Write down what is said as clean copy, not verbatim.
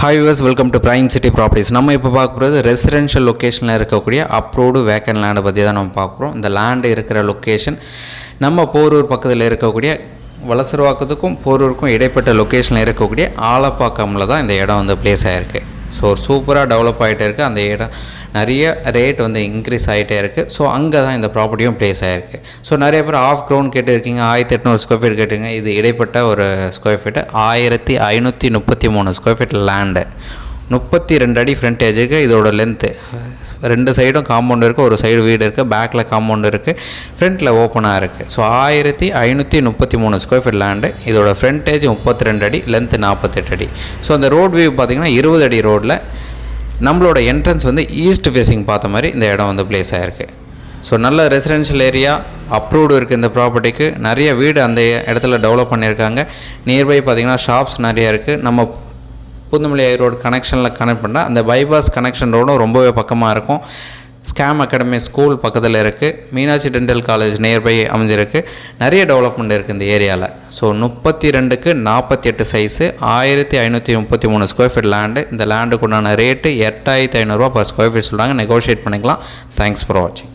Hi viewers, welcome to Prime City Properties. நம்ம இப்போ பார்க்க போகிறது ரெசிடென்ஷியல் லொக்கேஷனில் இருக்கக்கூடிய அப்ரூவ்டு வேக்கன்ட் லேண்டை பற்றி தான் நம்ம பார்க்குறோம். இந்த லேண்டு இருக்கிற லொக்கேஷன் நம்ம போரூர் பக்கத்தில் இருக்கக்கூடிய வலசரவாக்கத்துக்கும் போரூருக்கும் இடைப்பட்ட லொக்கேஷனில் இருக்கக்கூடிய ஆலப்பாக்கமில் தான் இந்த இடம் வந்து பிளேஸ் ஆகிருக்கு. ஸோ சூப்பராக டெவலப் ஆகிட்டே இருக்குது. அந்த இடம் நிறைய ரேட் வந்து இன்க்ரீஸ் ஆகிட்டே இருக்குது. ஸோ அங்கே தான் இந்த ப்ராப்பர்ட்டியும் பிளேஸ் ஆகிருக்கு. ஸோ நிறைய பேர் ஆஃப் கிரவுண்ட் கேட்டுருக்கீங்க, 1800 ஸ்கொயர் ஃபீட் கேட்டுங்க. இது இடைப்பட்ட ஒரு square feet 1533 square feet land, 32 அடி ஃப்ரண்டேஜ் இருக்குது. இதோட லென்த்து 2 சைடும் காம்பவுண்ட் இருக்குது, ஒரு சைடு வீடு இருக்குது, பேக்கில் காம்பவுண்ட் இருக்குது, ஃப்ரண்ட்டில் ஓப்பனாக இருக்குது. So 1533 square feet land. இதோட ஃப்ரண்டேஜ் 32 அடி, லென்த்து 48 அடி. ஸோ அந்த ரோட் வியூ பார்த்திங்கன்னா 20 அடி ரோட்டில் நம்மளோட என்ட்ரன்ஸ் வந்து ஈஸ்ட் ஃபேஸிங் பார்த்த மாதிரி இந்த இடம் வந்து பிளேஸ் ஆகிருக்கு. ஸோ நல்ல ரெசிடென்ஷியல் ஏரியா அப்ரூவ்டு இருக்குது. இந்த ப்ராப்பர்ட்டிக்கு நிறைய வீடு அந்த இடத்துல டெவலப் பண்ணியிருக்காங்க. நியர்பை பார்த்திங்கன்னா ஷாப்ஸ் நிறையா இருக்குது. நம்ம புதுமலை ரோடு கனெக்ஷனில் கனெக்ட் பண்ணால் அந்த பைபாஸ் கனெக்ஷன் ரோடும் ரொம்பவே பக்கமாக இருக்கும். ஸ்கேம் அகாடமி ஸ்கூல் பக்கத்தில் இருக்குது. மீனாட்சி டென்டல் காலேஜ் நியர்பை அமைஞ்சிருக்கு. நிறைய டெவலப்மெண்ட் இருக்குது இந்த ஏரியாவில். ஸோ 32க்கு 48 சைஸு, 1533 ஸ்கொயர் ஃபீட் லேண்டு. இந்த லேண்டுக்குண்டான ரேட்டு 8500 பர் ஸ்கொயர் ஃபீட் சொல்கிறாங்க. நெகோஷியேட் பண்ணிக்கலாம். தேங்க்ஸ் ஃபார் வாட்சிங்.